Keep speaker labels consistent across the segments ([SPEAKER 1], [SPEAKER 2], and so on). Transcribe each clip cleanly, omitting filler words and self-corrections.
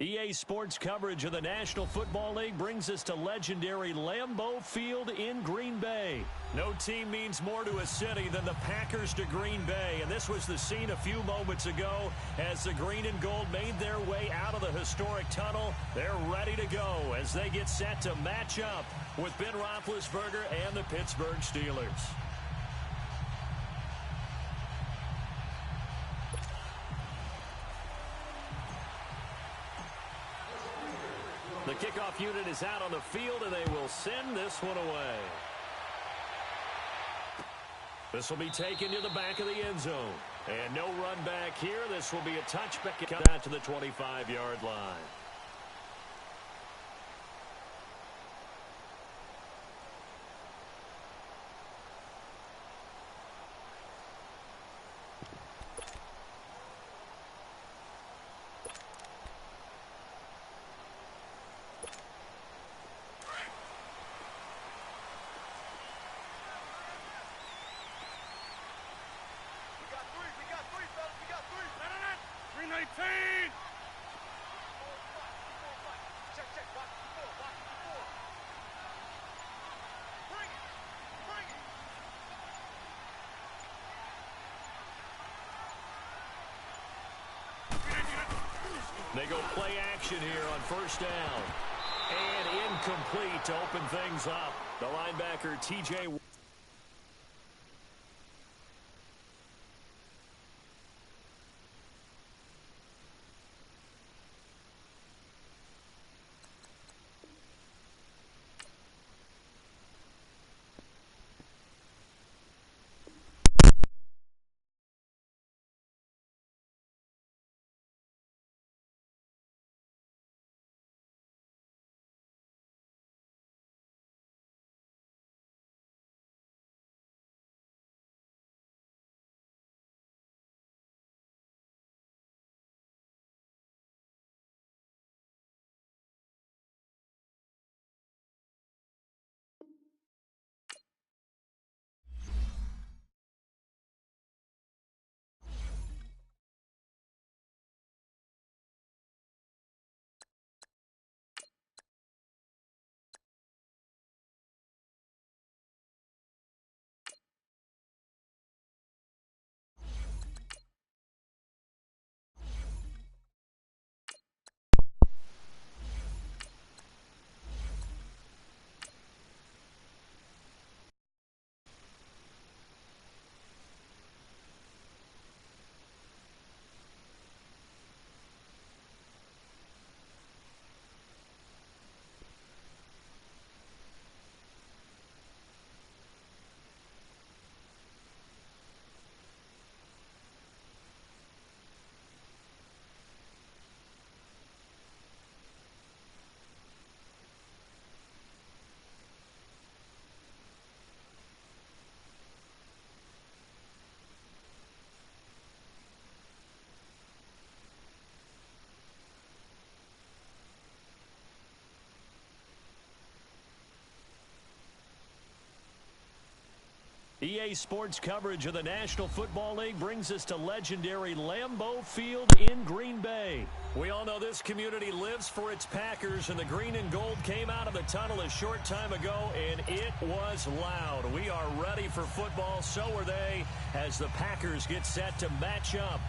[SPEAKER 1] EA Sports coverage of the National Football League brings us to legendary Lambeau Field in Green Bay. No team means more to a city than the Packers to Green Bay, and this was the scene a few moments ago as the green and gold made their way out of the historic tunnel. They're ready to go as they get set to match up with Ben Roethlisberger and the Pittsburgh Steelers. The kickoff unit is out on the field, and they will send this one away. This will be taken to the back of the end zone. And no run back here. This will be a touchback out to the 25-yard line. They go play action here on first down. And incomplete to open things up. The linebacker, T.J. EA Sports coverage of the National Football League brings us to legendary Lambeau Field in Green Bay. We all know this community lives for its Packers, and the green and gold came out of the tunnel a short time ago, and it was loud. We are ready for football, so are they, as the Packers get set to match up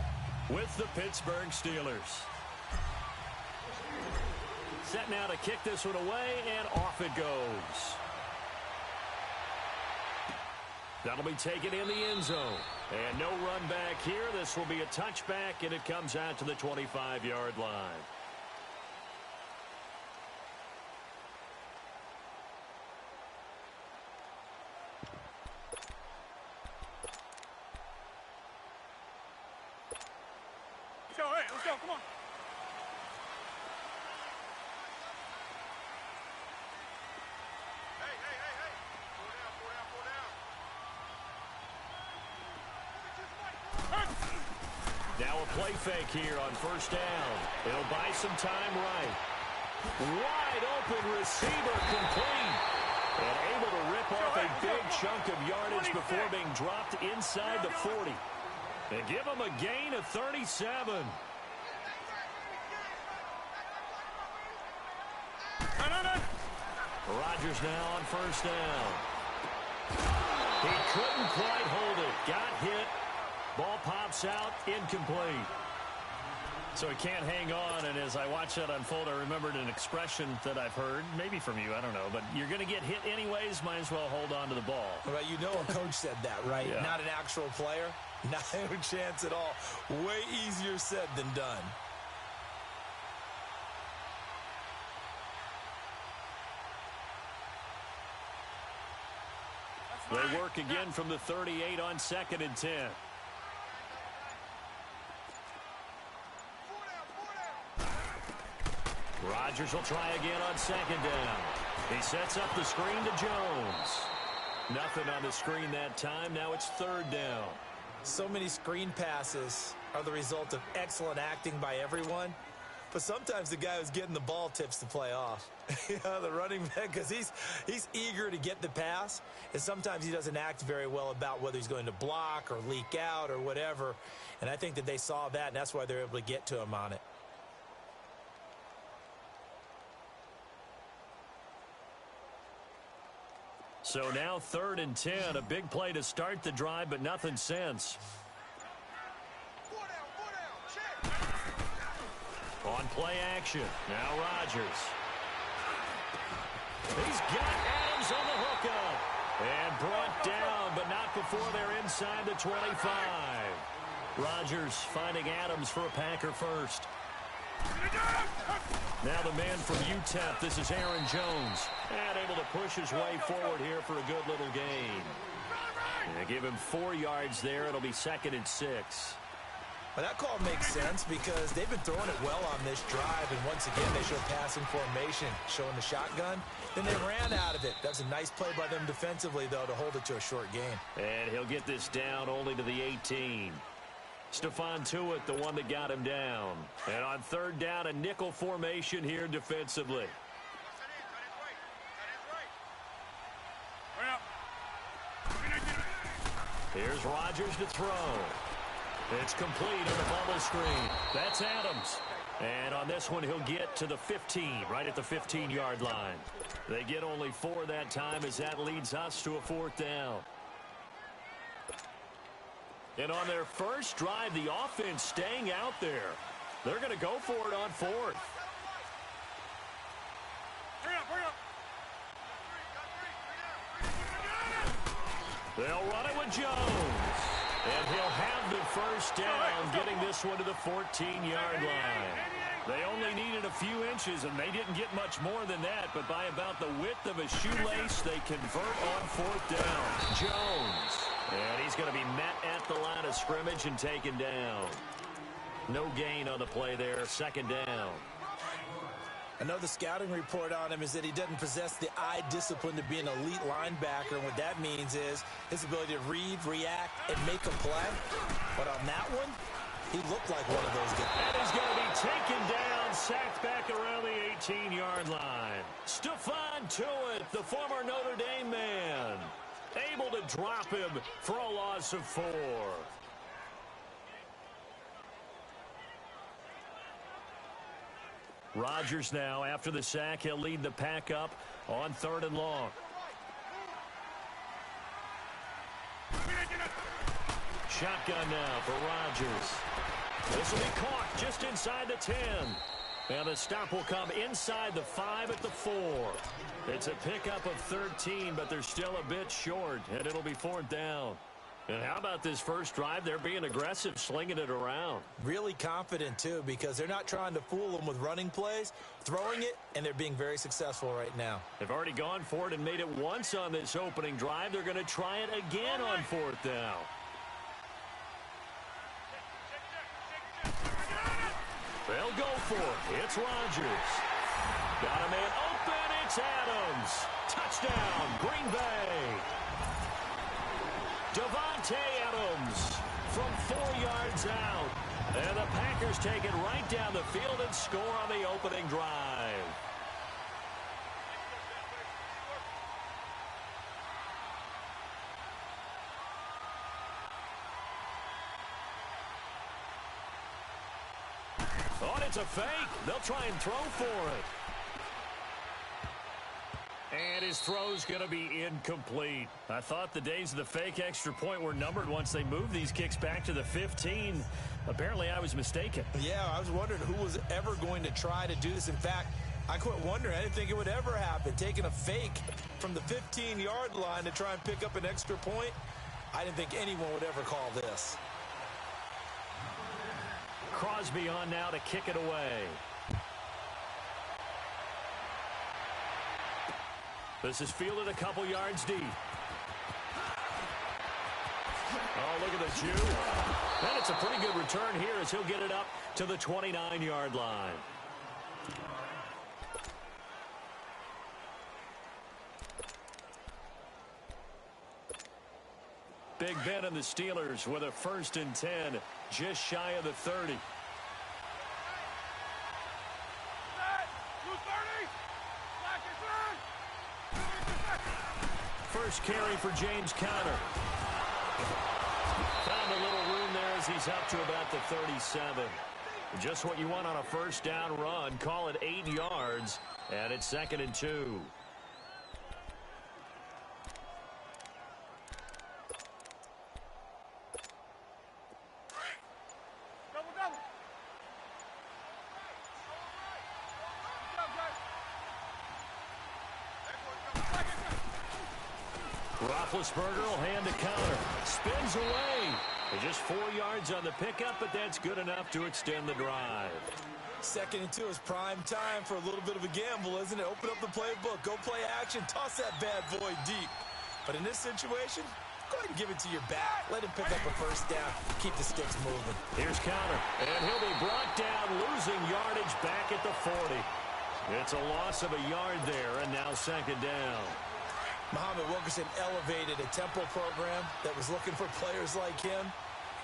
[SPEAKER 1] with the Pittsburgh Steelers. Set now to kick this one away, and off it goes. That'll be taken in the end zone. And no run back here. This will be a touchback, and it comes out to the 25-yard line.
[SPEAKER 2] Let's go, hey, let's go, come on.
[SPEAKER 1] Now a play fake here on first down. It'll buy some time right. Wide open receiver complete. And able to rip off a big chunk of yardage before being dropped inside the 40. And give him a gain of 37. Rodgers now on first down. He couldn't quite hold it. Got hit. Ball pops out. Incomplete. So he can't hang on, and as I watch that unfold, I remembered an expression that I've heard, maybe from you, I don't know, but you're going to get hit anyways, might as well hold on to the ball.
[SPEAKER 3] Well, you know a coach said that, right?
[SPEAKER 1] Yeah. Not
[SPEAKER 3] an actual player. Not a chance at all. Way easier said than done.
[SPEAKER 1] They work again from the 38 on 2nd and 10. Rodgers will try again on 2nd down. He sets up the screen to Jones. Nothing on the screen that time. Now it's 3rd down.
[SPEAKER 3] So many screen passes are the result of excellent acting by everyone. But sometimes the guy who's getting the ball tips the play off. The running back, because he's eager to get the pass. And sometimes he doesn't act very well about whether he's going to block or leak out or whatever. And I think that they saw that, and that's why they're able to get to him on it.
[SPEAKER 1] So now 3rd and 10, a big play to start the drive, but nothing since. On play action, now Rodgers. He's got Adams on the hookup. And brought down, but not before they're inside the 25. Rodgers finding Adams for a Packer first. Now the man from UTEP, this is Aaron Jones. And able to push his way forward here for a good little gain. And give him 4 yards there. It'll be 2nd and 6.
[SPEAKER 3] Well, that call makes sense because they've been throwing it well on this drive. And once again, they show passing formation, showing the shotgun. Then they ran out of it. That's a nice play by them defensively, though, to hold it to a short gain.
[SPEAKER 1] And he'll get this down only to the 18. Stephon Tuitt, the one that got him down. And on 3rd down, a nickel formation here defensively. Here's Rodgers to throw. It's complete on the bubble screen. That's Adams. And on this one, he'll get to the 15, right at the 15-yard line. They get only 4 that time as that leads us to a 4th down. And on their first drive, the offense staying out there. They're going to go for it on 4th. They'll run it with Jones. And he'll have the first down, getting this one to the 14-yard line. They only needed a few inches, and they didn't get much more than that. But by about the width of a shoelace, they convert on 4th down. Jones. And he's going to be met at the line of scrimmage and taken down. No gain on the play there. 2nd down.
[SPEAKER 3] Another scouting report on him is that he doesn't possess the eye discipline to be an elite linebacker. And what that means is his ability to read, react, and make a play. But on that one, he looked like one of those guys.
[SPEAKER 1] And he's going to be taken down, sacked back around the 18-yard line. Stephon Tuitt, the former Notre Dame man, able to drop him for a loss of 4. Rodgers now, after the sack, he'll lead the pack up on 3rd and long. Shotgun now for Rodgers. This will be caught just inside the 10. And the stop will come inside the 5 at the 4. It's a pickup of 13, but they're still a bit short, and it'll be 4th down. And how about this first drive? They're being aggressive, slinging it around.
[SPEAKER 3] Really confident, too, because they're not trying to fool them with running plays, throwing it, and they're being very successful right now.
[SPEAKER 1] They've already gone for it and made it once on this opening drive. They're going to try it again on 4th down. They'll go for it. It's Rodgers. Got a man open. It's Adams. Touchdown, Green Bay. Davante Adams from 4 yards out. And the Packers take it right down the field and score on the opening drive. Oh, it's a fake. They'll try and throw for it. And his throw's going to be incomplete. I thought the days of the fake extra point were numbered once they moved these kicks back to the 15. Apparently, I was mistaken.
[SPEAKER 3] Yeah, I was wondering who was ever going to try to do this. In fact, I quit wondering. I didn't think it would ever happen. Taking a fake from the 15-yard line to try and pick up an extra point, I didn't think anyone would ever call this.
[SPEAKER 1] Crosby on now to kick it away. This is fielded a couple yards deep. Oh, look at the Jew. And it's a pretty good return here as he'll get it up to the 29-yard line. Big Ben and the Steelers with a 1st and 10, just shy of the 30. First carry for James Conner. Found a little room there as he's up to about the 37. Just what you want on a first down run. Call it 8 yards, and it's 2nd and 2. Roethlisberger will hand to Conner. Spins away. Just 4 yards on the pickup, but that's good enough to extend the drive.
[SPEAKER 3] 2nd and 2 is prime time for a little bit of a gamble, isn't it? Open up the playbook. Go play action. Toss that bad boy deep. But in this situation, go ahead and give it to your back. Let him pick up a first down. Keep the sticks moving.
[SPEAKER 1] Here's Conner. And he'll be brought down, losing yardage back at the 40. It's a loss of a yard there, and now 2nd down.
[SPEAKER 3] Muhammad Wilkerson elevated a Temple program that was looking for players like him,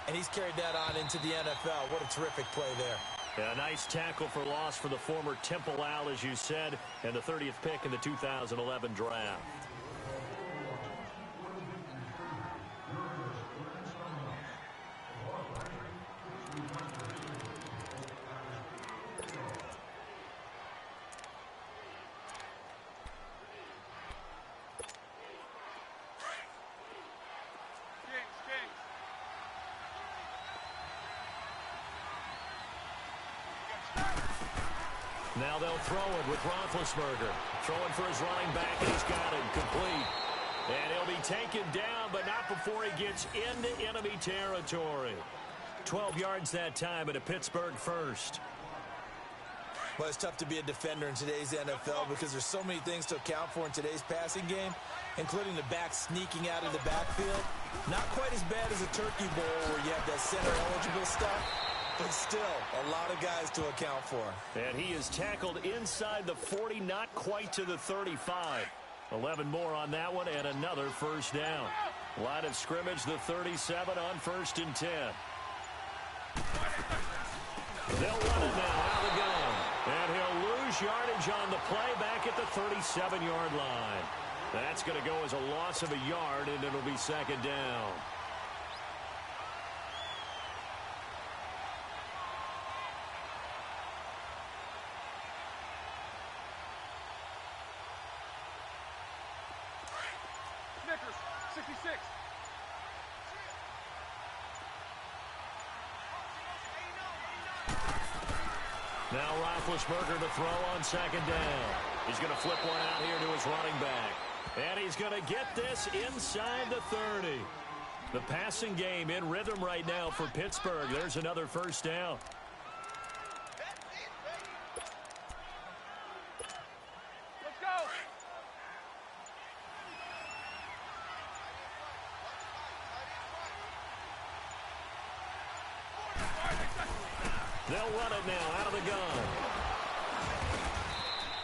[SPEAKER 3] and he's carried that on into the NFL. What a terrific play there.
[SPEAKER 1] Yeah, a nice tackle for loss for the former Temple Owl, as you said, and the 30th pick in the 2011 draft. Now they'll throw it with Roethlisberger. Throwing for his running back, and he's got it complete. And he'll be taken down, but not before he gets into enemy territory. 12 yards that time, and a Pittsburgh first.
[SPEAKER 3] Well, it's tough to be a defender in today's NFL because there's so many things to account for in today's passing game, including the back sneaking out of the backfield. Not quite as bad as a turkey bowl where you have that center-eligible stuff, but still a lot of guys to account for.
[SPEAKER 1] And he is tackled inside the 40, not quite to the 35. 11 more on that one, and another first down. Line of scrimmage, the 37 on 1st and 10. They'll run it now out of the gun. And he'll lose yardage on the play back at the 37-yard line. That's going to go as a loss of a yard, and it'll be 2nd down.
[SPEAKER 2] Snickers, 66.
[SPEAKER 1] Now Roethlisberger to throw on 2nd down. He's going to flip one out here to his running back. And he's going to get this inside the 30. The passing game in rhythm right now for Pittsburgh. There's another first down.
[SPEAKER 2] Let's go.
[SPEAKER 1] They'll run it now out of the gun.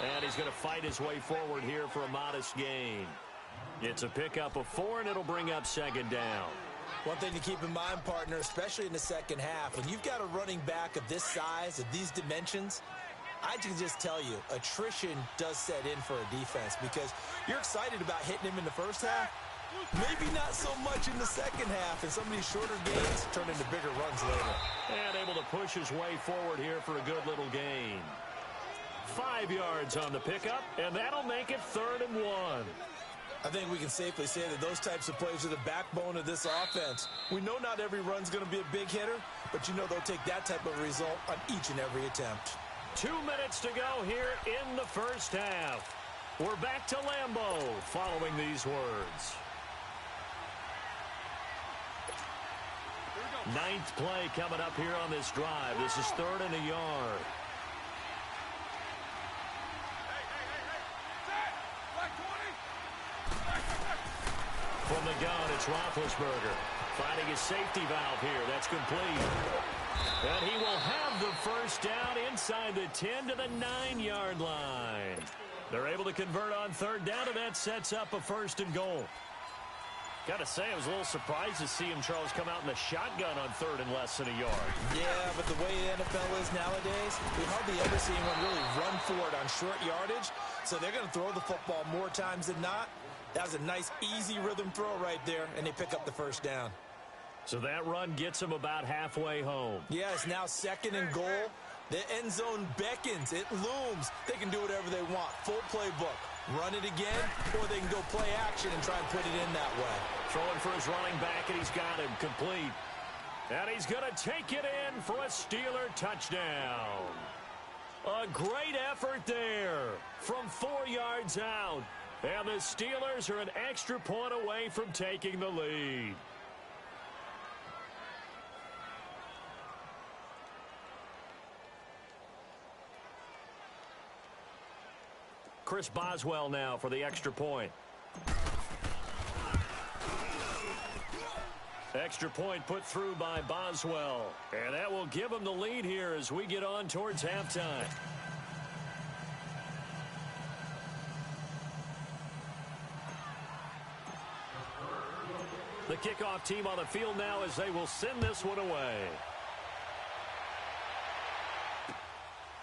[SPEAKER 1] And he's going to fight his way forward here for a modest gain. It's a pickup of 4, and it'll bring up 2nd down.
[SPEAKER 3] One thing to keep in mind, partner, especially in the second half, when you've got a running back of this size, of these dimensions, I can just tell you, attrition does set in for a defense because you're excited about hitting him in the first half. Maybe not so much in the second half, and some of these shorter gains turn into bigger runs later.
[SPEAKER 1] And able to push his way forward here for a good little gain. 5 yards on the pickup, and that'll make it 3rd and 1.
[SPEAKER 3] I think we can safely say that those types of plays are the backbone of this offense. We know not every run's going to be a big hitter, but you know they'll take that type of result on each and every attempt.
[SPEAKER 1] 2 minutes to go here in the first half. We're back to Lambeau following these words. Ninth play coming up here on this drive. This is 3rd and a yard. From the gun, it's Roethlisberger. Finding his safety valve here. That's complete. And he will have the first down inside the 10 to the 9-yard line. They're able to convert on 3rd down, and that sets up a 1st and goal. Got to say, I was a little surprised to see him, Charles, come out in the shotgun on 3rd and less than a yard.
[SPEAKER 3] Yeah, but the way the NFL is nowadays, we hardly ever see anyone really run for it on short yardage. So they're going to throw the football more times than not. That was a nice, easy rhythm throw right there, and they pick up the 1st down.
[SPEAKER 1] So that run gets them about halfway home.
[SPEAKER 3] Yeah, it's now 2nd and goal. The end zone beckons. It looms. They can do whatever they want. Full playbook. Run it again, or they can go play action and try and put it in that way.
[SPEAKER 1] Throwing for his running back, and he's got him complete. And he's going to take it in for a Steeler touchdown. A great effort there from 4 yards out. And the Steelers are an extra point away from taking the lead. Chris Boswell now for the extra point. Extra point put through by Boswell. And that will give him the lead here as we get on towards halftime. The kickoff team on the field now as they will send this one away.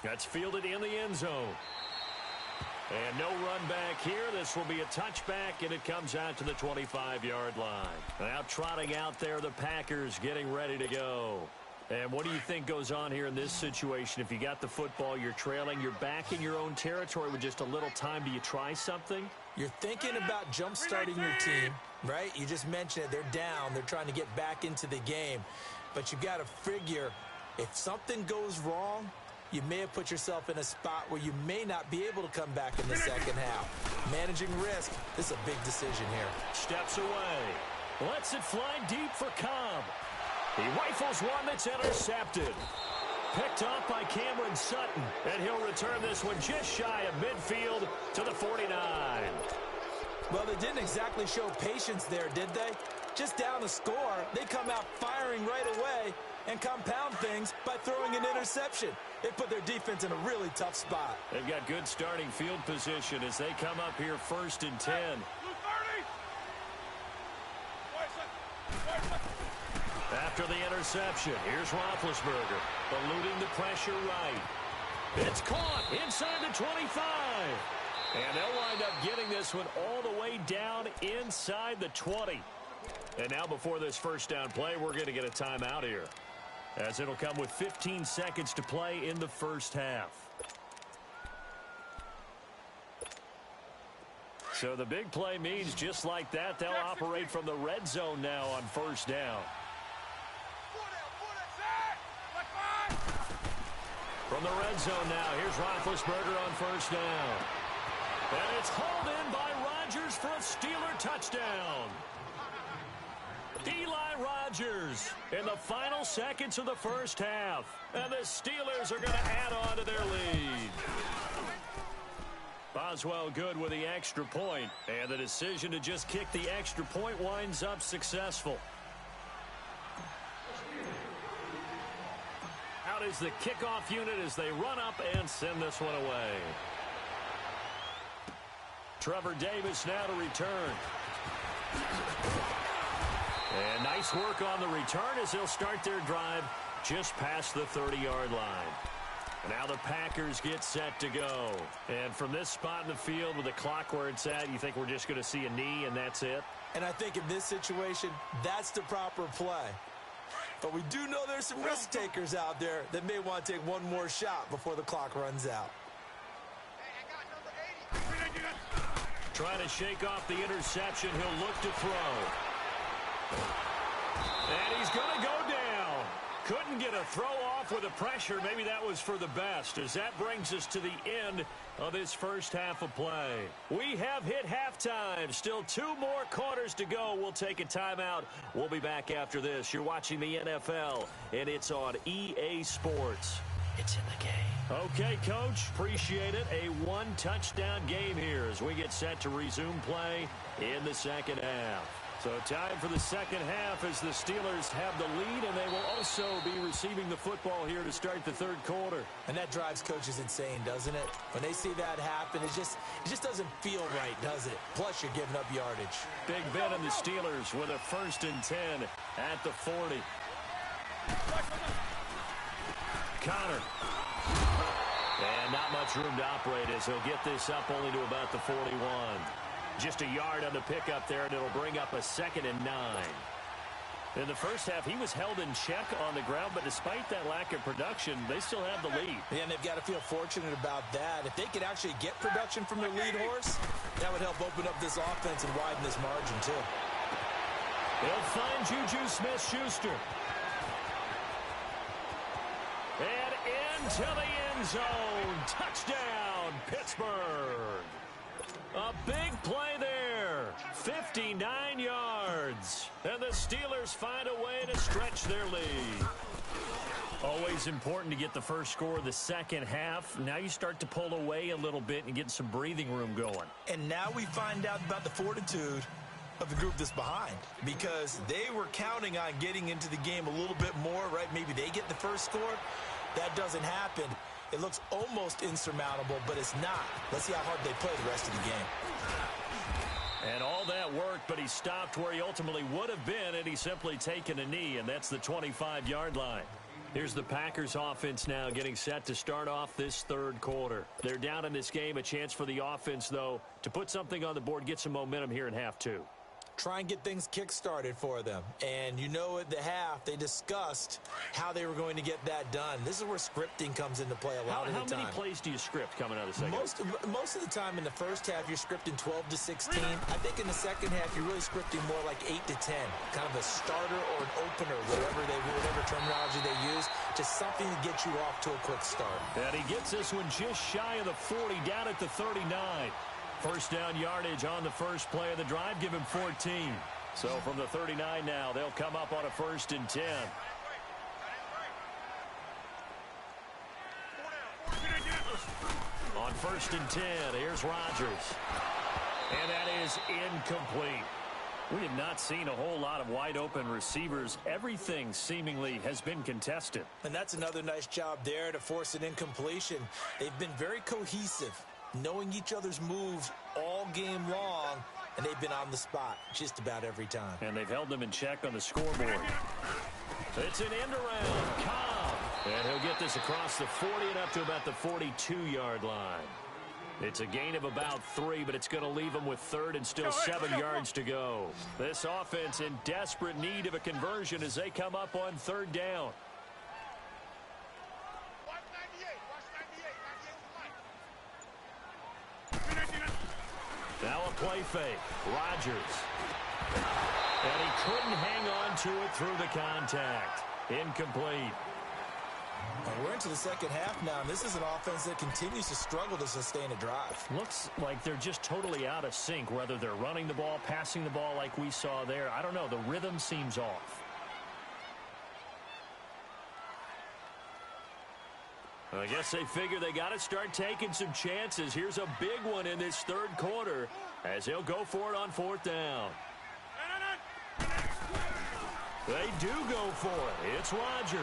[SPEAKER 1] That's fielded in the end zone. And no run back here. This will be a touchback, and it comes out to the 25-yard line. Now trotting out there, the Packers getting ready to go. And what do you think goes on here in this situation? If you got the football, you're trailing, you're back in your own territory with just a little time. Do you try something?
[SPEAKER 3] You're thinking about jump-starting your team, right? You just mentioned it. They're down. They're trying to get back into the game. But you've got to figure if something goes wrong, you may have put yourself in a spot where you may not be able to come back in the second half. Managing risk, this is a big decision here.
[SPEAKER 1] Steps away. Lets it fly deep for Cobb. He rifles one that's intercepted. Picked off by Cameron Sutton. And he'll return this one just shy of midfield to the 49.
[SPEAKER 3] Well, they didn't exactly show patience there, did they? Just down the score, they come out firing right away and compound things by throwing an interception. They put their defense in a really tough spot.
[SPEAKER 1] They've got good starting field position as they come up here 1st and 10. After the interception, here's Roethlisberger, eluding the pressure right. It's caught inside the 25. And they'll wind up getting this one all the way down inside the 20. And now before this 1st down play, we're going to get a timeout here, as it'll come with 15 seconds to play in the 1st half. So the big play means just like that, they'll operate from the red zone now on 1st down. From the red zone now, here's Roethlisberger on 1st down. And it's hauled in by Rodgers for a Steeler touchdown. Eli Rodgers in the final seconds of the 1st half. And the Steelers are going to add on to their lead. Boswell good with the extra point. And the decision to just kick the extra point winds up successful. Out is the kickoff unit as they run up and send this one away. Trevor Davis now to return. And nice work on the return as they'll start their drive just past the 30-yard line. And now the Packers get set to go. And from this spot in the field with the clock where it's at, you think we're just going to see a knee and that's it?
[SPEAKER 3] And I think in this situation, that's the proper play. But we do know there's some risk takers out there that may want to take one more shot before the clock runs out.
[SPEAKER 1] Trying to shake off the interception. He'll look to throw. And he's going to go down. Couldn't get a throw off with the pressure. Maybe that was for the best, as that brings us to the end of this first half of play. We have hit halftime. Still 2 more quarters to go. We'll take a timeout. We'll be back after this. You're watching the NFL, and it's on EA Sports. It's in the game. Okay, Coach. Appreciate it. A 1-touchdown game here as we get set to resume play in the second half. So time for the second half as the Steelers have the lead, and they will also be receiving the football here to start the third quarter.
[SPEAKER 3] And that drives coaches insane, doesn't it? When they see that happen, it just doesn't feel right, does it? Plus, you're giving up yardage.
[SPEAKER 1] Big Ben and the Steelers with a 1st and 10 at the 40. Connor. And not much room to operate as he'll get this up only to about the 41. Just a yard on the pickup there, and it'll bring up a 2nd and 9. In the first half, he was held in check on the ground, but despite that lack of production, they still have the lead.
[SPEAKER 3] Yeah, and they've got to feel fortunate about that. If they could actually get production from their lead horse, that would help open up this offense and widen this margin, too.
[SPEAKER 1] They'll find Juju Smith-Schuster. And into the end zone. Touchdown, Pittsburgh. A big play there. 59 yards. And the Steelers find a way to stretch their lead. Always important to get the first score of the second half. Now you start to pull away a little bit and get some breathing room going.
[SPEAKER 3] And now we find out about the fortitude of the group that's behind, because they were counting on getting into the game a little bit more, right? Maybe they get the first score. That doesn't happen. It looks almost insurmountable, but it's not. Let's see how hard they play the rest of the game.
[SPEAKER 1] And all that worked, but he stopped where he ultimately would have been, and he's simply taken a knee, and that's the 25-yard line. Here's the Packers offense now getting set to start off this third quarter. They're down in this game. A chance for the offense, though, to put something on the board, get some momentum here in half 2.
[SPEAKER 3] Try and get things kick-started for them. And you know at the half, they discussed how they were going to get that done. This is where scripting comes into play a lot of the time.
[SPEAKER 1] How many plays do you script coming out of the second half?
[SPEAKER 3] Most of the time in the first half, you're scripting 12 to 16. I think in the second half, you're really scripting more like 8 to 10. Kind of a starter or an opener, whatever terminology they use. Just something to get you off to a quick start.
[SPEAKER 1] And he gets this one just shy of the 40, down at the 39. First down yardage on the first play of the drive. Give him 14. So from the 39 now, they'll come up on a 1st and 10. On 1st and 10, here's Rodgers. And that is incomplete. We have not seen a whole lot of wide open receivers. Everything seemingly has been contested.
[SPEAKER 3] And that's another nice job there to force an incompletion. They've been very cohesive, knowing each other's moves all game long, and they've been on the spot just about every time.
[SPEAKER 1] And they've held them in check on the scoreboard. It's an end around. Cobb. And he'll get this across the 40 and up to about the 42-yard line. It's a gain of about 3, but it's going to leave them with 3rd and still 7 yards to go. This offense in desperate need of a conversion as they come up on 3rd down. Now a play fake. Rodgers. And he couldn't hang on to it through the contact. Incomplete.
[SPEAKER 3] And we're into the second half now, and this is an offense that continues to struggle to sustain a drive.
[SPEAKER 1] Looks like they're just totally out of sync, whether they're running the ball, passing the ball like we saw there. I don't know. The rhythm seems off. I guess they figure they got to start taking some chances. Here's a big one in this third quarter as he'll go for it on 4th down. They do go for it. It's Rodgers.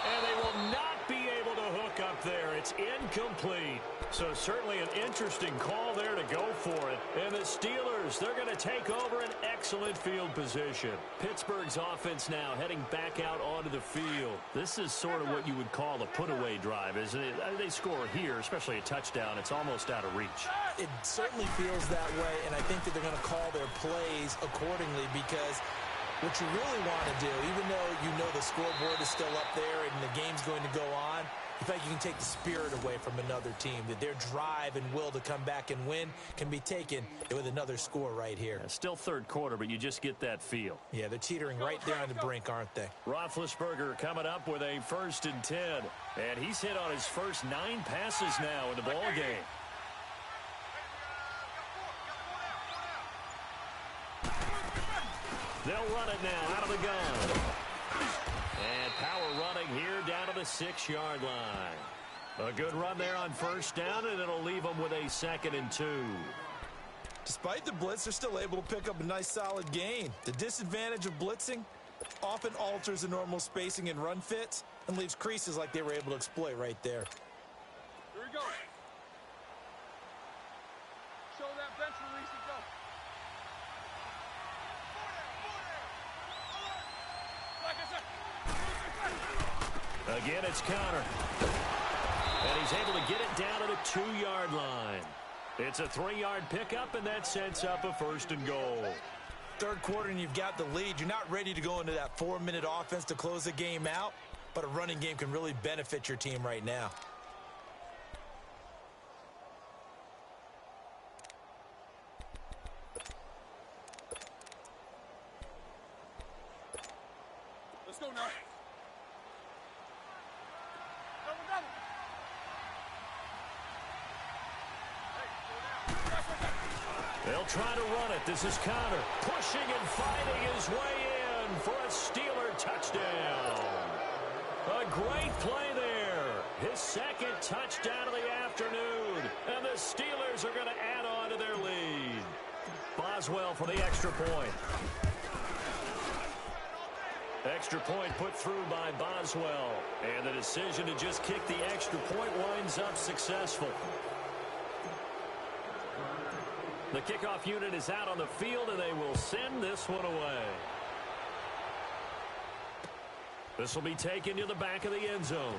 [SPEAKER 1] And they will not be able to hook up there. It's incomplete. So certainly an interesting call there to go for it. And the Steelers, they're going to take over an excellent field position. Pittsburgh's offense now heading back out onto the field. This is sort of what you would call a put-away drive, isn't it? They score here, especially a touchdown. It's almost out of reach.
[SPEAKER 3] It certainly feels that way, and I think that they're going to call their plays accordingly because What you really want to do, even though you know the scoreboard is still up there and the game's going to go on, you feel like you can take the spirit away from another team, that their drive and will to come back and win can be taken with another score right here.
[SPEAKER 1] Yeah, still third quarter, but you just get that feel.
[SPEAKER 3] Yeah, they're teetering right there on the brink, aren't they?
[SPEAKER 1] Roethlisberger coming up with a 1st and 10. And he's hit on his first 9 passes now in the ball game. They'll run it now out of the gun. And power running here down to the 6-yard line. A good run there on 1st down, and it'll leave them with a 2nd and 2.
[SPEAKER 3] Despite the blitz, they're still able to pick up a nice solid gain. The disadvantage of blitzing often alters the normal spacing and run fits and leaves creases like they were able to exploit right there.
[SPEAKER 2] Here we go. Show that bench release and go.
[SPEAKER 1] Again, it's Connor. And he's able to get it down to the 2-yard line. It's a 3-yard pickup, and that sets up a 1st and goal.
[SPEAKER 3] Third quarter, and you've got the lead. You're not ready to go into that 4-minute offense to close the game out, but a running game can really benefit your team right now.
[SPEAKER 2] Let's go now.
[SPEAKER 1] They'll try to run it. This is Connor pushing and fighting his way in for a Steeler touchdown. A great play there. His 2nd touchdown of the afternoon. And the Steelers are going to add on to their lead. Boswell for the extra point. Extra point put through by Boswell. And the decision to just kick the extra point winds up successful. The kickoff unit is out on the field, and they will send this one away. This will be taken to the back of the end zone.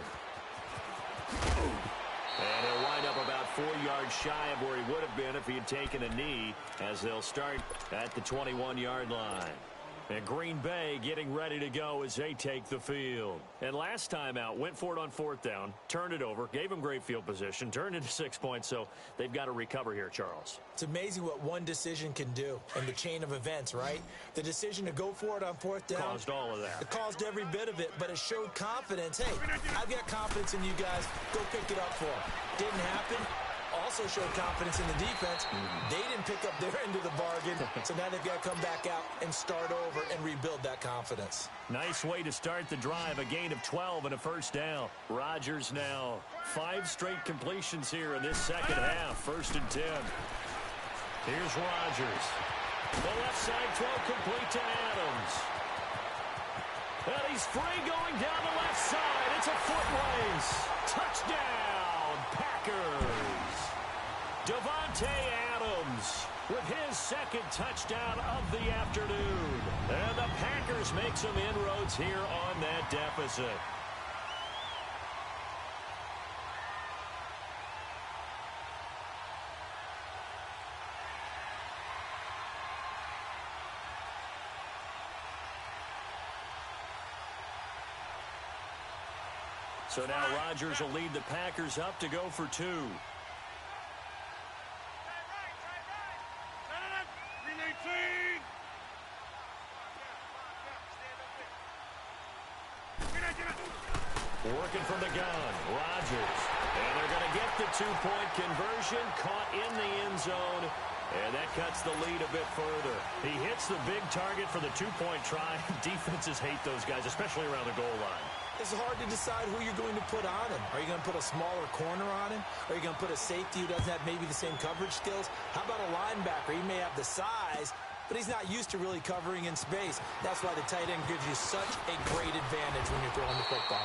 [SPEAKER 1] And he'll wind up about 4 yards shy of where he would have been if he had taken a knee, as they'll start at the 21-yard line. And Green Bay getting ready to go as they take the field. And last time out, went for it on 4th down, turned it over, gave them great field position, turned into 6 points, so they've got to recover here, Charles.
[SPEAKER 3] It's amazing what one decision can do in the chain of events, right? The decision to go for it on 4th down.
[SPEAKER 1] Caused all of that.
[SPEAKER 3] It caused every bit of it, but it showed confidence. Hey, I've got confidence in you guys. Go pick it up for them. Didn't happen. Also showed confidence in the defense. They didn't pick up their end of the bargain, so now they've got to come back out and start over and rebuild that confidence.
[SPEAKER 1] Nice way to start the drive. A gain of 12 and a 1st down. Rodgers now 5 straight completions here in this 2nd half. 1st and 10. Here's Rodgers. The left side throw complete to Adams. And he's free going down the left side. It's a foot race. Touchdown, Packers. Davante Adams with his 2nd touchdown of the afternoon. And the Packers make some inroads here on that deficit. So now Rodgers will lead the Packers up to go for 2. Working from the gun, Rodgers. And they're going to get the 2-point conversion, caught in the end zone. And that cuts the lead a bit further. He hits the big target for the 2-point try. Defenses hate those guys, especially around the goal line.
[SPEAKER 3] It's hard to decide who you're going to put on him. Are you going to put a smaller corner on him? Are you going to put a safety who doesn't have maybe the same coverage skills? How about a linebacker? He may have the size, but he's not used to really covering in space. That's why the tight end gives you such a great advantage when you're throwing the football.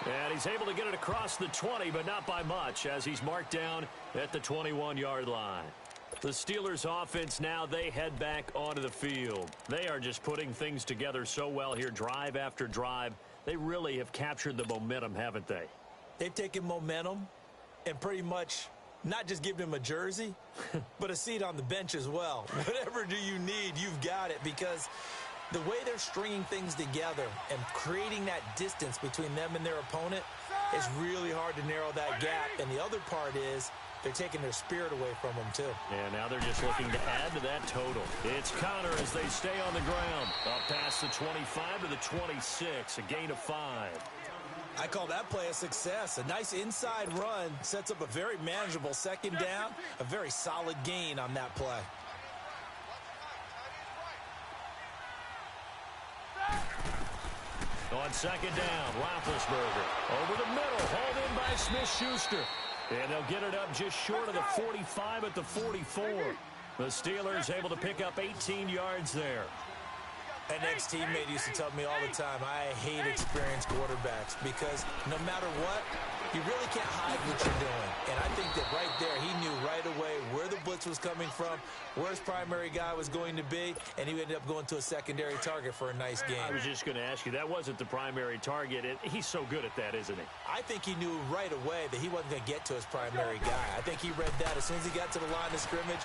[SPEAKER 1] And he's able to get it across the 20, but not by much, as he's marked down at the 21-yard line. The Steelers offense now, they head back onto the field. They are just putting things together so well here, drive after drive. They really have captured the momentum, haven't they?
[SPEAKER 3] They've taken momentum and pretty much not just given him a jersey, but a seat on the bench as well. Whatever do you need, you've got it, because The way they're stringing things together and creating that distance between them and their opponent is really hard to narrow that gap. And the other part is they're taking their spirit away from them, too.
[SPEAKER 1] And now they're just looking to add to that total. It's Connor as they stay on the ground. Up past the 25 to the 26, a gain of 5.
[SPEAKER 3] I call that play a success. A nice inside run sets up a very manageable second down, a very solid gain on that play.
[SPEAKER 1] On second down, Roethlisberger over the middle, hauled in by Smith-Schuster. And they'll get it up just short of the 45 at the 44. The Steelers able to pick up 18 yards there.
[SPEAKER 3] An ex-teammate used to tell me all the time, I hate experienced quarterbacks because no matter what, you really can't hide what you're doing. And I think that right there, he knew right away where the blitz was coming from, where his primary guy was going to be, and he ended up going to a secondary target for a nice game.
[SPEAKER 1] I was just going to ask you, that wasn't the primary target. He's so good at that, isn't he?
[SPEAKER 3] I think he knew right away that he wasn't going to get to his primary guy. I think he read that as soon as he got to the line of scrimmage,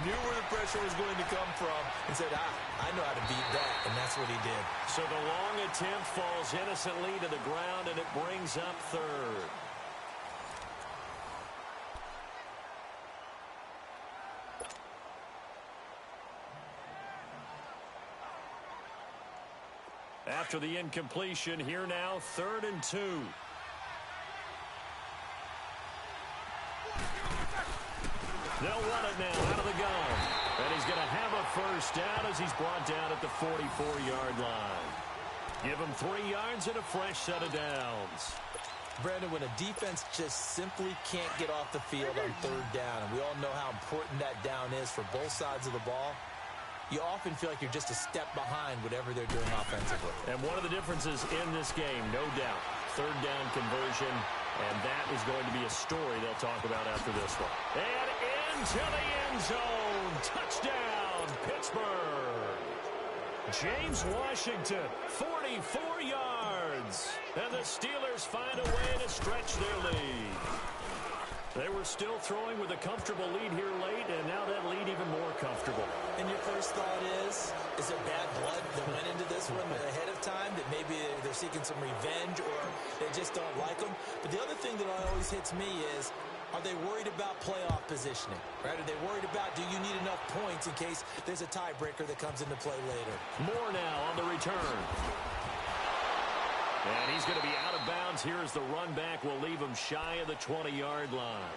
[SPEAKER 3] knew where the pressure was going to come from, and said, I know how to beat that, and that's what he did.
[SPEAKER 1] So the long attempt falls innocently to the ground, and it brings up third. After the incompletion, here now, 3rd and 2. They'll run it now out of the gun. And he's going to have a first down as he's brought down at the 44-yard line. Give him 3 yards and a fresh set of downs.
[SPEAKER 3] Brandon, when a defense just simply can't get off the field on 3rd down, and we all know how important that down is for both sides of the ball, you often feel like you're just a step behind whatever they're doing offensively.
[SPEAKER 1] And one of the differences in this game, no doubt, 3rd down conversion, and that is going to be a story they'll talk about after this one. And into the end zone. Touchdown, Pittsburgh. James Washington, 44 yards. And the Steelers find a way to stretch their lead. They were still throwing with a comfortable lead here late, and now that lead even more comfortable.
[SPEAKER 3] And your first thought is there bad blood that went into this one ahead of time, that maybe they're seeking some revenge or they just don't like them? But the other thing that always hits me is, are they worried about playoff positioning? Right? Are they worried about, do you need enough points in case there's a tiebreaker that comes into play later?
[SPEAKER 1] More now on the return. And he's going to be out of bounds here as the run back will leave him shy of the 20-yard line.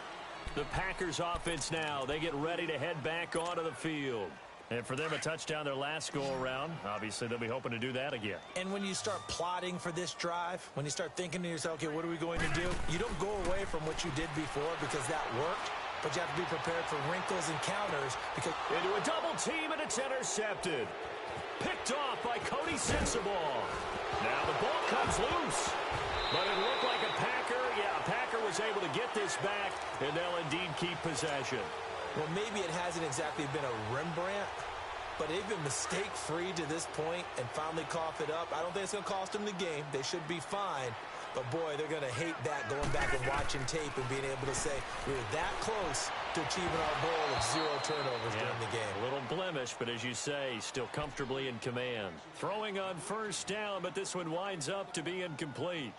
[SPEAKER 1] The Packers offense now, they get ready to head back onto the field. And for them, a touchdown their last go-around. Obviously, they'll be hoping to do that again.
[SPEAKER 3] And when you start plotting for this drive, when you start thinking to yourself, okay, what are we going to do? You don't go away from what you did before because that worked, but you have to be prepared for wrinkles and counters because...
[SPEAKER 1] Into a double team, and it's intercepted. Picked off by Cody Sensabaugh. Now the ball comes loose. But it looked like a Packer. Yeah, a Packer was able to get this back, and they'll indeed keep possession.
[SPEAKER 3] Well, maybe it hasn't exactly been a Rembrandt, but they've been mistake-free to this point and finally cough it up. I don't think it's going to cost them the game. They should be fine. But, boy, they're going to hate that, going back and watching tape and being able to say, we were that close to achieving our goal of 0 turnovers during the game.
[SPEAKER 1] A little blemish, but as you say, still comfortably in command. Throwing on first down, but this one winds up to be incomplete.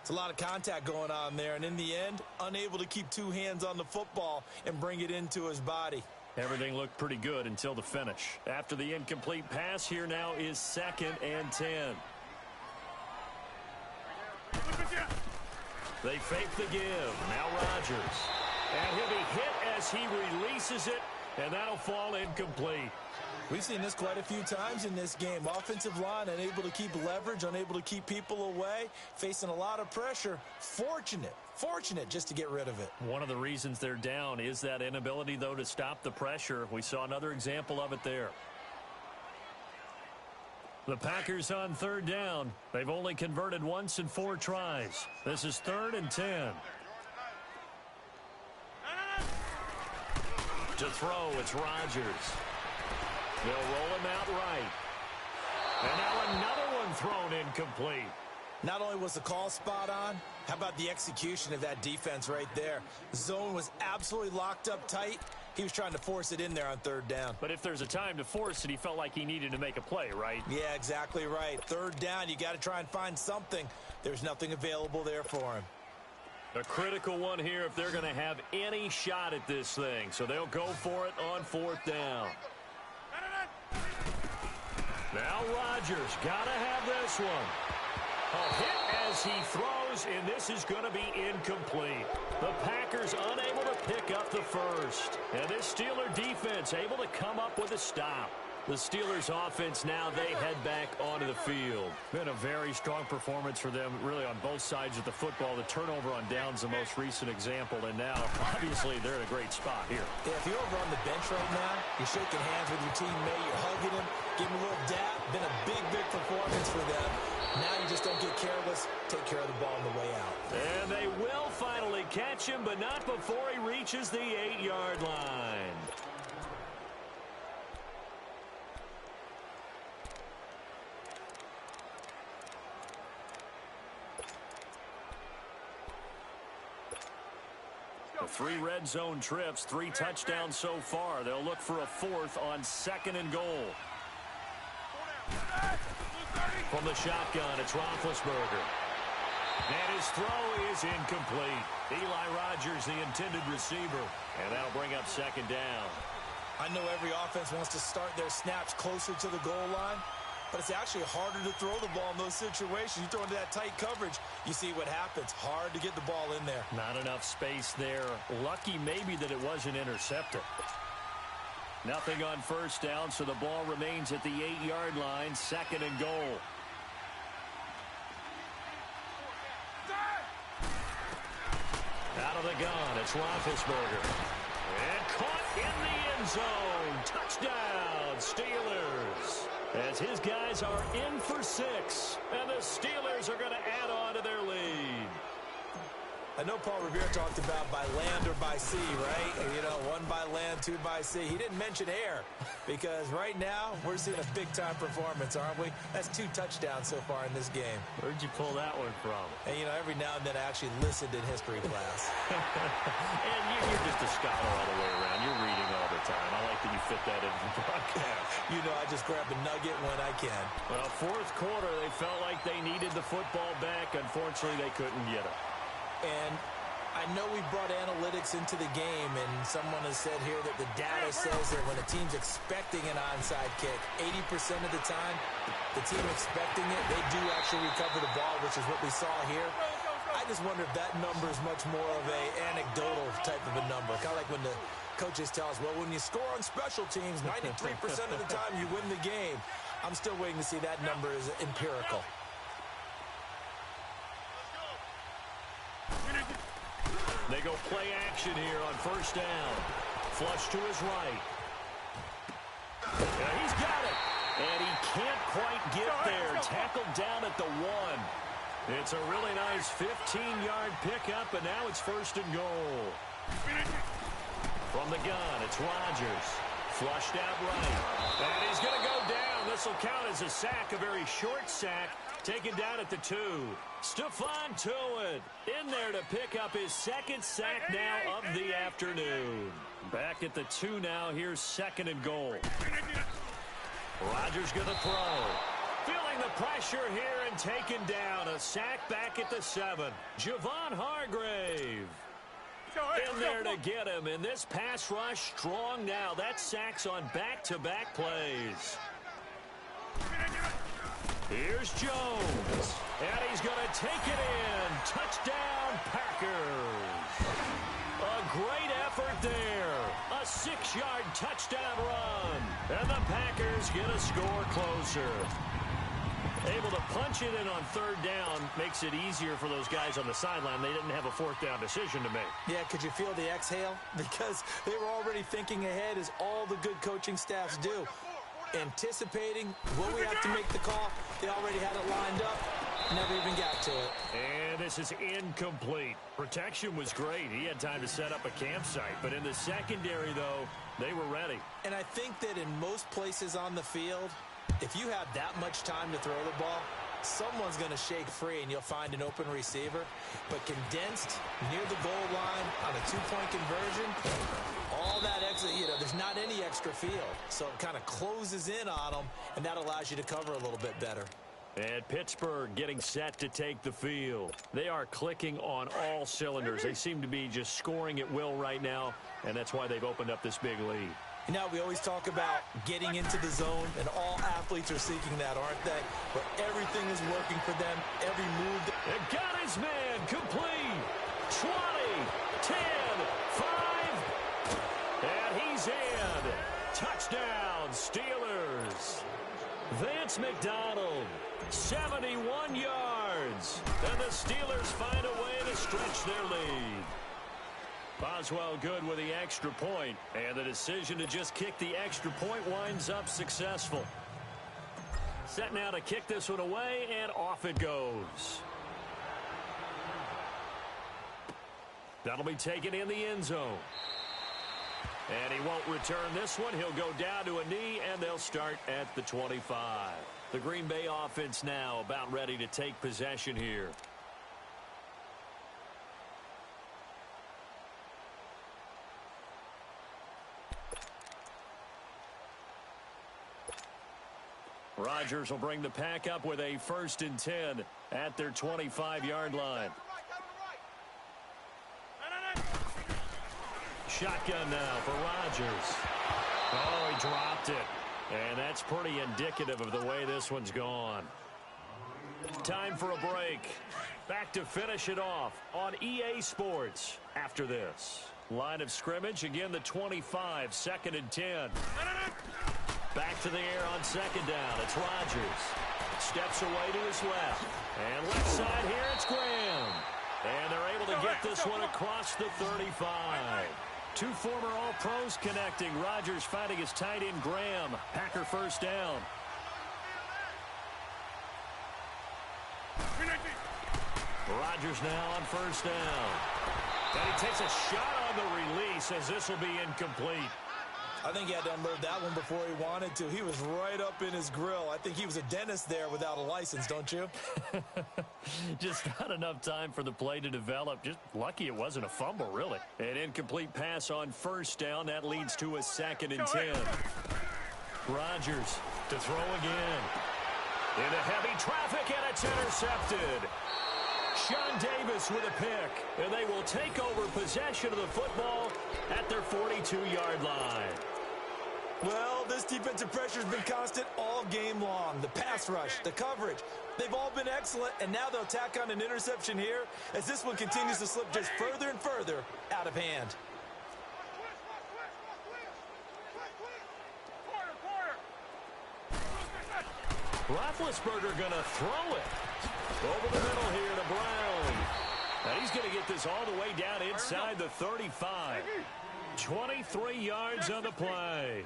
[SPEAKER 3] It's a lot of contact going on there, and in the end, unable to keep 2 hands on the football and bring it into his body.
[SPEAKER 1] Everything looked pretty good until the finish. After the incomplete pass, here now is 2nd and 10. They fake the give. Now Rodgers. And he'll be hit as he releases it, and that'll fall incomplete.
[SPEAKER 3] We've seen this quite a few times in this game. Offensive line unable to keep leverage, unable to keep people away, facing a lot of pressure. Fortunate just to get rid of it.
[SPEAKER 1] One of the reasons they're down is that inability, though, to stop the pressure. We saw another example of it there. The Packers on 3rd down. They've only converted once in 4 tries. This is 3rd and 10. To throw, it's Rodgers. They'll roll him out right. And now another one thrown incomplete.
[SPEAKER 3] Not only was the call spot on, how about the execution of that defense right there? Zone was absolutely locked up tight. He was trying to force it in there on third down.
[SPEAKER 1] But if there's a time to force it, he felt like he needed to make a play, right?
[SPEAKER 3] Yeah, exactly right. Third down, you got to try and find something. There's nothing available there for him.
[SPEAKER 1] A critical one here if they're going to have any shot at this thing. So they'll go for it on fourth down. Now Rodgers got to have this one. A hit as he throws, and this is going to be incomplete. The Packers unable to pick up the first. And this Steeler defense able to come up with a stop. The Steelers offense now, they head back onto the field. Been a very strong performance for them, really on both sides of the football. The turnover on downs the most recent example, and now, obviously, they're in a great spot here.
[SPEAKER 3] Yeah, if you're over on the bench right now, you're shaking hands with your teammate, you're hugging him, giving him a little dap. Been a big, big performance for them. Now you just don't get careless. Take care of the ball on the way out.
[SPEAKER 1] And they will finally catch him, but not before he reaches the 8-yard line. The 3 red zone trips, 3 touchdowns so far. They'll look for a 4th on 2nd and goal. From the shotgun, it's Roethlisberger. And his throw is incomplete. Eli Rogers, the intended receiver. And that'll bring up 2nd down.
[SPEAKER 3] I know every offense wants to start their snaps closer to the goal line, but it's actually harder to throw the ball in those situations. You throw into that tight coverage, you see what happens. Hard to get the ball in there.
[SPEAKER 1] Not enough space there. Lucky maybe that it wasn't intercepted. Nothing on first down, so the ball remains at the 8-yard line, 2nd and goal. Out of the gun, it's Roethlisberger. And caught in the end zone. Touchdown, Steelers. As his guys are in for 6, and the Steelers are going to add on to their lead.
[SPEAKER 3] I know Paul Revere talked about by land or by sea, right? You know, 1 by land, 2 by sea. He didn't mention air because right now we're seeing a big-time performance, aren't we? That's 2 touchdowns so far in this game.
[SPEAKER 1] Where'd you pull that one from?
[SPEAKER 3] And, you know, every now and then I actually listened in history class.
[SPEAKER 1] And you're just a scholar all the way around. You're reading all the time. I like that you fit that into the broadcast.
[SPEAKER 3] You know, I just grab a nugget when I can.
[SPEAKER 1] Well, 4th quarter, they felt like they needed the football back. Unfortunately, they couldn't get it.
[SPEAKER 3] And I know we brought analytics into the game, and someone has said here that the data says that when a team's expecting an onside kick, 80% of the time, the team expecting it, they do actually recover the ball, which is what we saw here. I just wonder if that number is much more of a anecdotal type of a number. Kind of like when the coaches tell us, well, when you score on special teams, 93% of the time you win the game. I'm still waiting to see that number is empirical.
[SPEAKER 1] They go play action here on first down. Flush to his right. Yeah, he's got it. And he can't quite get there. Tackled down at the 1. It's a really nice 15-yard pickup, and now it's 1st and goal. From the gun, it's Rodgers. Flushed out right. And he's going to go down. This will count as a sack, a very short sack. Taken down at the 2. Stephon Tuitt in there to pick up his 2nd sack now of the afternoon. Back at the 2 now. Here's 2nd and goal. Rodgers going to throw. Feeling the pressure here and taken down. A sack back at the 7. Javon Hargrave in there to get him. And this pass rush strong now. That sack's on back-to-back plays. Here's Jones, and he's going to take it in. Touchdown, Packers. A great effort there. A 6-yard touchdown run. And the Packers get a score closer. Able to punch it in on 3rd down makes it easier for those guys on the sideline. They didn't have a 4th down decision to make.
[SPEAKER 3] Yeah, could you feel the exhale? Because they were already thinking ahead, as all the good coaching staffs do. Anticipating, will we have to make the call? They already had it lined up, never even got to it.
[SPEAKER 1] And this is incomplete. Protection was great. He had time to set up a campsite, but in the secondary, though, they were ready.
[SPEAKER 3] And I think that in most places on the field, if you have that much time to throw the ball, someone's going to shake free and you'll find an open receiver. But condensed near the goal line on a 2-point conversion, all all that extra, there's not any extra field. So it kind of closes in on them, and that allows you to cover a little bit better.
[SPEAKER 1] And Pittsburgh getting set to take the field. They are clicking on all cylinders. They seem to be just scoring at will right now, and that's why they've opened up this big lead.
[SPEAKER 3] Now, we always talk about getting into the zone, and all athletes are seeking that, aren't they? But everything is working for them, every move.
[SPEAKER 1] And got his man complete. 20, 10, 5, and he's in. Touchdown, Steelers. Vance McDonald, 71 yards. And the Steelers find a way to stretch their lead. Boswell good with the extra point, and the decision to just kick the extra point winds up successful. Set now to kick this one away, and off it goes. That'll be taken in the end zone. And he won't return this one. He'll go down to a knee, and they'll start at the 25. The Green Bay offense now about ready to take possession here. Rodgers will bring the pack up with a 1st and 10 at their 25-yard line. Shotgun now for Rodgers. Oh, he dropped it. And that's pretty indicative of the way this one's gone. Time for a break. Back to finish it off on EA Sports after this. Line of scrimmage, again the 25, 2nd and 10. Back to the air on 2nd down. It's Rodgers. Steps away to his left. And left side here, it's Graham. And they're able to get this one across the 35. Two former All-Pros connecting. Rodgers finding his tight end, Graham. Packer 1st down. Rodgers now on 1st down. And he takes a shot on the release as this will be incomplete.
[SPEAKER 3] I think he had to unload that one before he wanted to. He was right up in his grill. I think he was a dentist there without a license, don't you?
[SPEAKER 1] Just not enough time for the play to develop. Just lucky it wasn't a fumble, really. An incomplete pass on 1st down. That leads to a 2nd and 10. Rodgers to throw again. Into heavy traffic, and it's intercepted. Sean Davis with a pick, and they will take over possession of the football at their 42-yard line.
[SPEAKER 3] Well, this defensive pressure has been constant all game long. The pass rush, the coverage, they've all been excellent, and now they'll tack on an interception here as this one continues to slip just further and further out of hand.
[SPEAKER 1] Roethlisberger going to throw it. Over the middle here to Brown. And he's going to get this all the way down inside the 35. 23 yards on the play.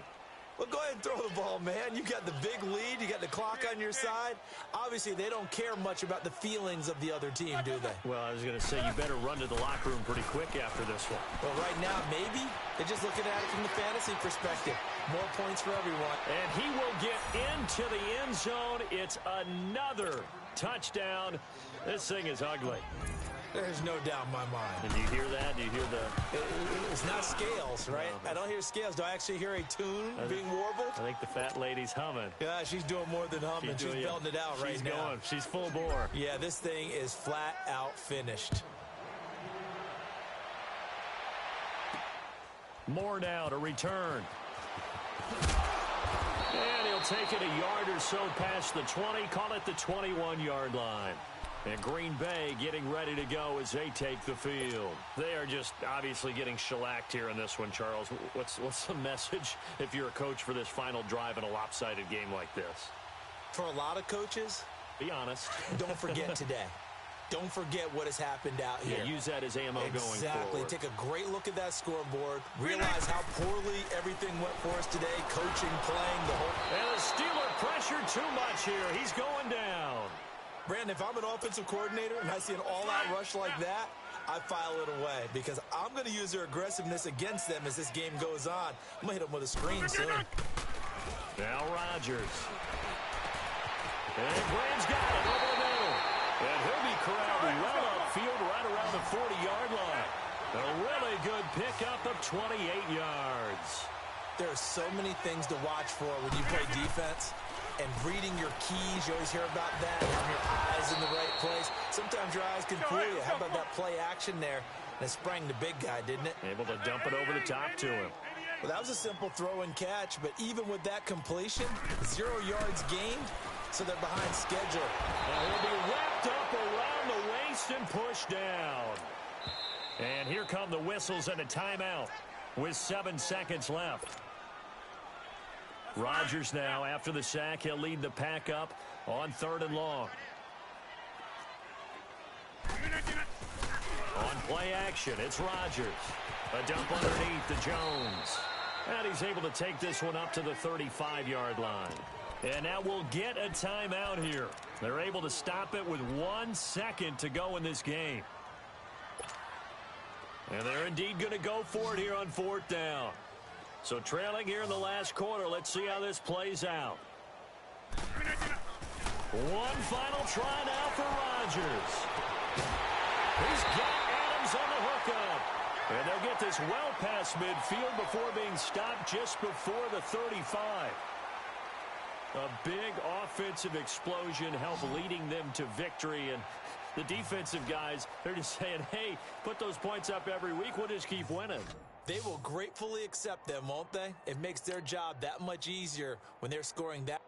[SPEAKER 3] Well, go ahead and throw the ball, man. You got the big lead. You got the clock on your side. Obviously, they don't care much about the feelings of the other team, do they?
[SPEAKER 1] Well, I was going to say you better run to the locker room pretty quick after this one.
[SPEAKER 3] Well, right now, maybe. They're just looking at it from the fantasy perspective. More points for everyone.
[SPEAKER 1] And he will get into the end zone. It's another touchdown. This thing is ugly.
[SPEAKER 3] There's no doubt in my mind.
[SPEAKER 1] And do you hear that? Do you hear the...
[SPEAKER 3] It's not scales, right? No. I don't hear scales. Do I actually hear a tune being warbled?
[SPEAKER 1] I think the fat lady's humming.
[SPEAKER 3] Yeah, she's doing more than humming. She's belting it out right now.
[SPEAKER 1] She's going. She's full bore.
[SPEAKER 3] Yeah, this thing is flat out finished.
[SPEAKER 1] Moore now to return. And he'll take it a yard or so past the 20. Call it the 21-yard line. And Green Bay getting ready to go as they take the field. They are just obviously getting shellacked here in this one, Charles. What's the message if you're a coach for this final drive in a lopsided game like this?
[SPEAKER 3] For a lot of coaches,
[SPEAKER 1] be honest.
[SPEAKER 3] Don't forget today. Don't forget what has happened out here.
[SPEAKER 1] Yeah, use that as ammo going forward.
[SPEAKER 3] Exactly. Take a great look at that scoreboard. Realize how poorly everything went for us today. Coaching, playing, the whole...
[SPEAKER 1] And the Steeler pressure too much here. He's going down.
[SPEAKER 3] Brandon, if I'm an offensive coordinator and I see an all-out rush like that, I file it away because I'm going to use their aggressiveness against them as this game goes on. I'm going to hit them with a screen soon.
[SPEAKER 1] Now Rodgers. And Graham's got it over the middle. And he'll be corralled well upfield right around the 40-yard line. A really good pickup of 28 yards.
[SPEAKER 3] There are so many things to watch for when you play defense. And reading your keys, you always hear about that, having your eyes in the right place. Sometimes your eyes can fool you. How about that play action there? And it sprang the big guy, didn't it?
[SPEAKER 1] Able to dump it over the top to him.
[SPEAKER 3] Well, that was a simple throw and catch, but even with that completion, 0 yards gained, so they're behind schedule.
[SPEAKER 1] And he'll be wrapped up around the waist and pushed down. And here come the whistles and a timeout with 7 seconds left. Rodgers now, after the sack, he'll lead the pack up on 3rd and long. On play action, it's Rodgers. A dump underneath to Jones. And he's able to take this one up to the 35-yard line. And now we'll get a timeout here. They're able to stop it with 1 second to go in this game. And they're indeed going to go for it here on 4th down. So trailing here in the last quarter, let's see how this plays out. One final try now for Rodgers. He's got Adams on the hookup. And they'll get this well past midfield before being stopped just before the 35. A big offensive explosion helped leading them to victory. And the defensive guys, they're just saying, hey, put those points up every week. We'll just keep winning.
[SPEAKER 3] They will gratefully accept them, won't they? It makes their job that much easier when they're scoring that.